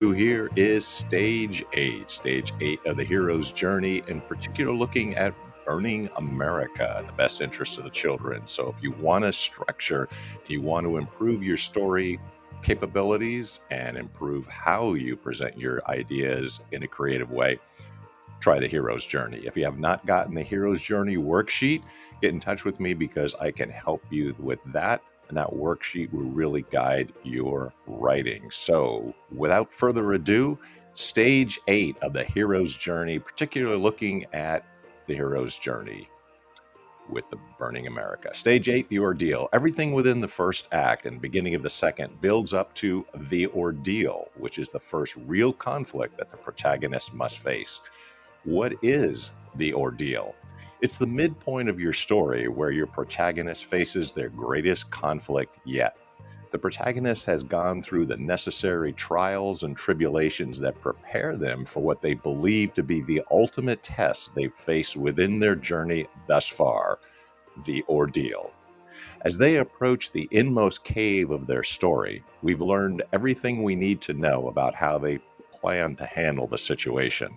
Here is stage 8 of the hero's journey, in particular looking at burning America, the best interest of the children. So if you want to structure, you want to improve your story capabilities and improve how you present your ideas in a creative way, try the hero's journey. If you have not gotten the hero's journey worksheet, get in touch with me because I can help you with that. And that worksheet will really guide your writing. So without further ado, stage 8 of the hero's journey, particularly looking at the hero's journey with the burning America. Stage 8, the ordeal. Everything within the first act and beginning of the second builds up to the ordeal, which is the first real conflict that the protagonist must face. What is the ordeal? It's the midpoint of your story where your protagonist faces their greatest conflict yet. The protagonist has gone through the necessary trials and tribulations that prepare them for what they believe to be the ultimate test they've faced within their journey thus far, the ordeal. As they approach the inmost cave of their story, we've learned everything we need to know about how they plan to handle the situation.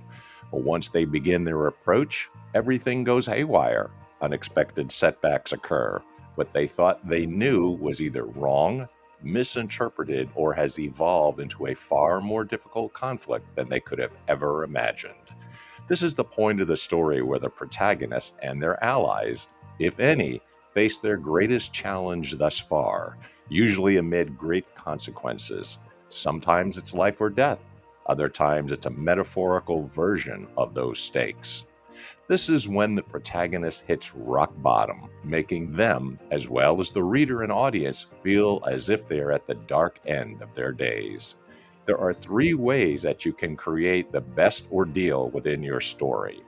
But once they begin their approach, everything goes haywire. Unexpected setbacks occur. What they thought they knew was either wrong, misinterpreted, or has evolved into a far more difficult conflict than they could have ever imagined. This is the point of the story where the protagonist and their allies, if any, face their greatest challenge thus far, usually amid great consequences. Sometimes it's life or death. Other times it's a metaphorical version of those stakes. This is when the protagonist hits rock bottom, making them, as well as the reader and audience, feel as if they are at the dark end of their days. There are 3 ways that you can create the best ordeal within your story.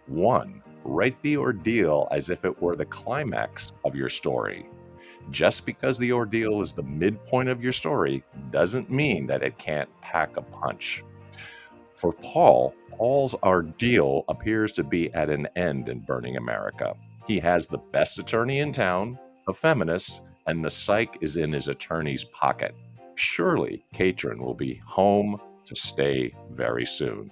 1. Write the ordeal as if it were the climax of your story. Just because the ordeal is the midpoint of your story doesn't mean that it can't pack a punch. For Paul's ordeal appears to be at an end in burning America. He has the best attorney in town, a feminist, and the psych is in his attorney's pocket. Surely Kaitrin will be home to stay very soon.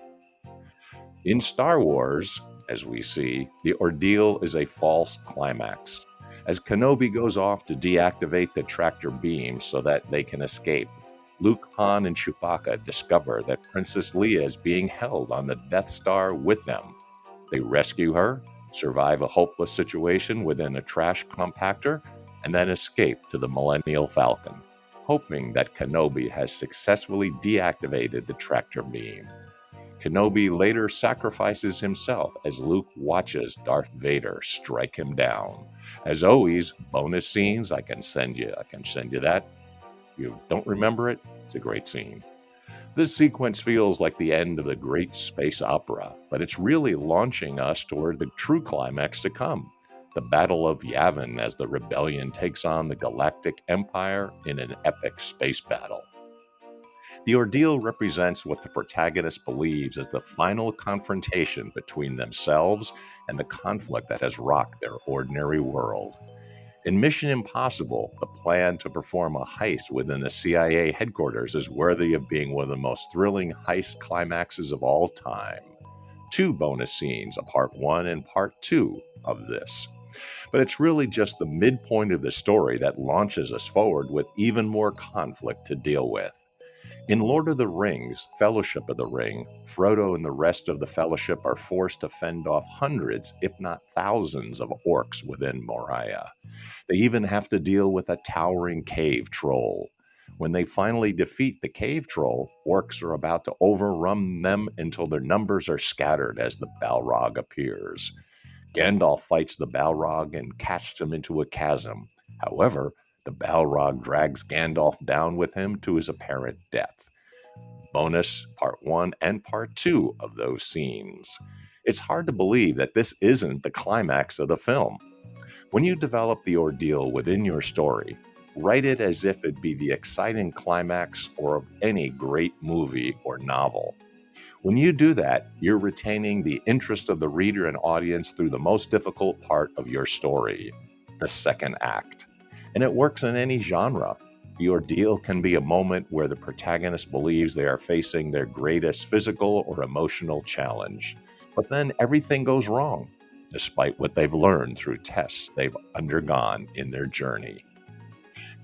In Star Wars, as we see, the ordeal is a false climax. As Kenobi goes off to deactivate the tractor beam so that they can escape, Luke, Han, and Chewbacca discover that Princess Leia is being held on the Death Star with them. They rescue her, survive a hopeless situation within a trash compactor, and then escape to the Millennial Falcon, hoping that Kenobi has successfully deactivated the tractor beam. Kenobi later sacrifices himself as Luke watches Darth Vader strike him down. As always, bonus scenes, I can send you that. If you don't remember it, it's a great scene. This sequence feels like the end of the great space opera, but it's really launching us toward the true climax to come, the Battle of Yavin, as the rebellion takes on the Galactic Empire in an epic space battle. The ordeal represents what the protagonist believes is the final confrontation between themselves and the conflict that has rocked their ordinary world. In Mission Impossible, the plan to perform a heist within the CIA headquarters is worthy of being one of the most thrilling heist climaxes of all time. 2 bonus scenes, a part 1 and part 2 of this. But it's really just the midpoint of the story that launches us forward with even more conflict to deal with. In Lord of the Rings, Fellowship of the Ring, Frodo and the rest of the Fellowship are forced to fend off hundreds, if not thousands, of orcs within Moria. They even have to deal with a towering cave troll. When they finally defeat the cave troll, orcs are about to overrun them until their numbers are scattered as the Balrog appears. Gandalf fights the Balrog and casts him into a chasm. However, the Balrog drags Gandalf down with him to his apparent death. Bonus part 1 and part 2 of those scenes. It's hard to believe that this isn't the climax of the film. When you develop the ordeal within your story, write it as if it be the exciting climax or of any great movie or novel. When you do that, you're retaining the interest of the reader and audience through the most difficult part of your story, the second act. And it works in any genre. The ordeal can be a moment where the protagonist believes they are facing their greatest physical or emotional challenge, but then everything goes wrong, despite what they've learned through tests they've undergone in their journey.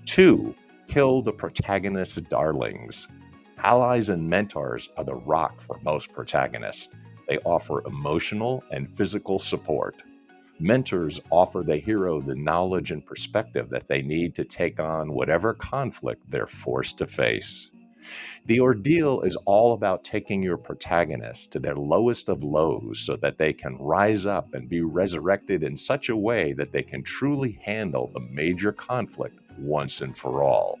2. Kill the protagonist's darlings. Allies and mentors are the rock for most protagonists. They offer emotional and physical support. Mentors offer the hero the knowledge and perspective that they need to take on whatever conflict they're forced to face. The ordeal is all about taking your protagonist to their lowest of lows so that they can rise up and be resurrected in such a way that they can truly handle the major conflict once and for all.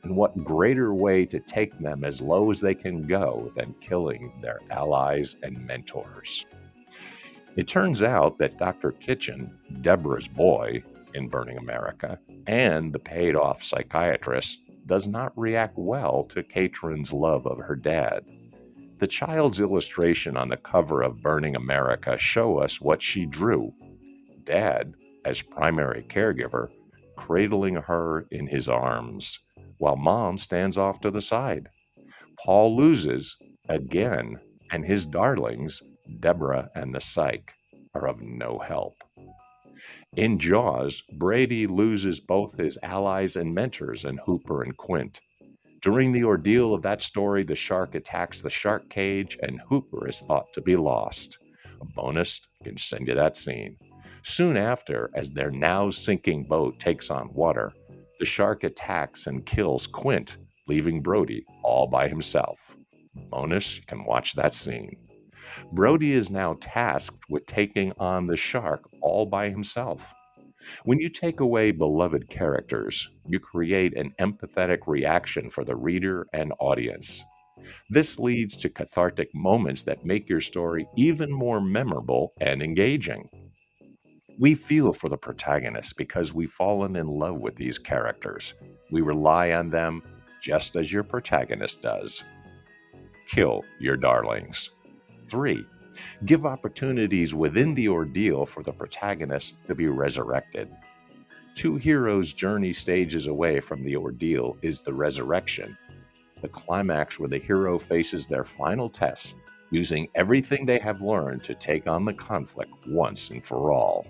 And what greater way to take them as low as they can go than killing their allies and mentors? It turns out that Dr. Kitchen, Deborah's boy in Burning America, and the paid-off psychiatrist does not react well to Kaitrin's love of her dad. The child's illustration on the cover of Burning America show us what she drew. Dad, as primary caregiver, cradling her in his arms, while Mom stands off to the side. Paul loses, again, and his darlings, Deborah and the psych, are of no help. In Jaws, Brady loses both his allies and mentors in Hooper and Quint. During the ordeal of that story, the shark attacks the shark cage and Hooper is thought to be lost. A bonus, I can send you that scene. Soon after, as their now sinking boat takes on water, the shark attacks and kills Quint, leaving Brody all by himself. Bonus, you can watch that scene. Brody is now tasked with taking on the shark all by himself. When you take away beloved characters, you create an empathetic reaction for the reader and audience. This leads to cathartic moments that make your story even more memorable and engaging. We feel for the protagonist because we've fallen in love with these characters. We rely on them just as your protagonist does. Kill your darlings. 3. Give opportunities within the ordeal for the protagonist to be resurrected. 2 heroes' journey stages away from the ordeal is the resurrection, the climax where the hero faces their final test, using everything they have learned to take on the conflict once and for all.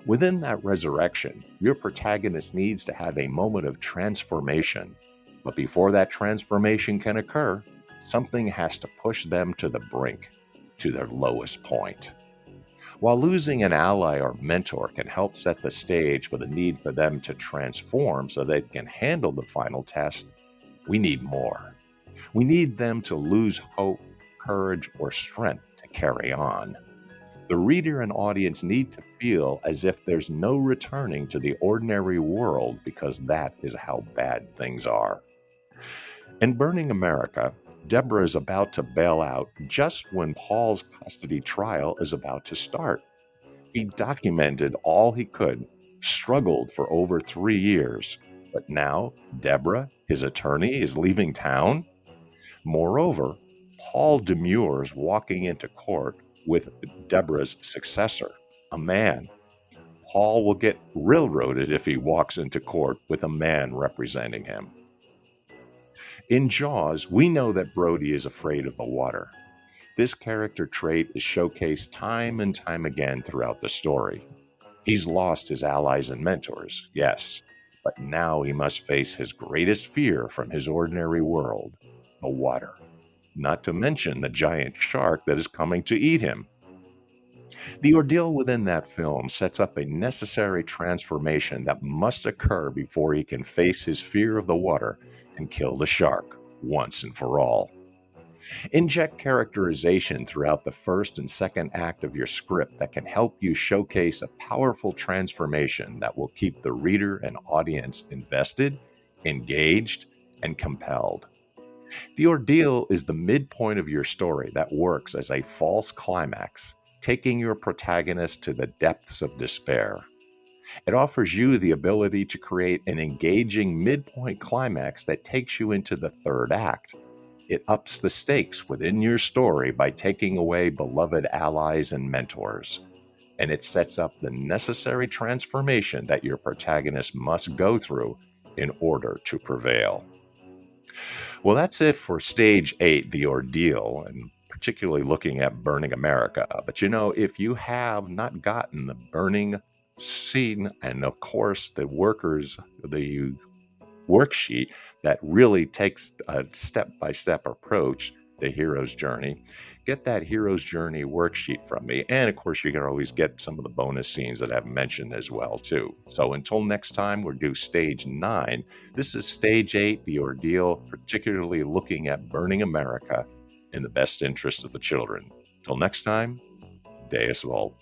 Within that resurrection, your protagonist needs to have a moment of transformation. But before that transformation can occur, something has to push them to the brink, to their lowest point. While losing an ally or mentor can help set the stage for the need for them to transform so they can handle the final test, we need more. We need them to lose hope, courage, or strength to carry on. The reader and audience need to feel as if there's no returning to the ordinary world because that is how bad things are. In Burning America, Deborah is about to bail out just when Paul's custody trial is about to start. He documented all he could, struggled for over 3 years, but now Deborah, his attorney, is leaving town. Moreover, Paul demurs walking into court with Deborah's successor, a man. Paul will get railroaded if he walks into court with a man representing him. In Jaws, we know that Brody is afraid of the water. This character trait is showcased time and time again throughout the story. He's lost his allies and mentors, yes, but now he must face his greatest fear from his ordinary world, the water. Not to mention the giant shark that is coming to eat him. The ordeal within that film sets up a necessary transformation that must occur before he can face his fear of the water and kill the shark once and for all. Inject characterization throughout the first and second act of your script that can help you showcase a powerful transformation that will keep the reader and audience invested, engaged, and compelled. The ordeal is the midpoint of your story that works as a false climax, taking your protagonist to the depths of despair. It offers you the ability to create an engaging midpoint climax that takes you into the third act. It ups the stakes within your story by taking away beloved allies and mentors. And it sets up the necessary transformation that your protagonist must go through in order to prevail. Well, that's it for stage 8, the ordeal, and particularly looking at burning America. But if you have not gotten the burning scene and, of course, the worksheet that really takes a step by step approach, the hero's journey, get that hero's journey worksheet from me. And of course, you can always get some of the bonus scenes that I've mentioned as well, too. So until next time, we'll do stage 9. This is stage 8, the ordeal, particularly looking at burning America in the best interest of the children. Till next time, Deus Vult.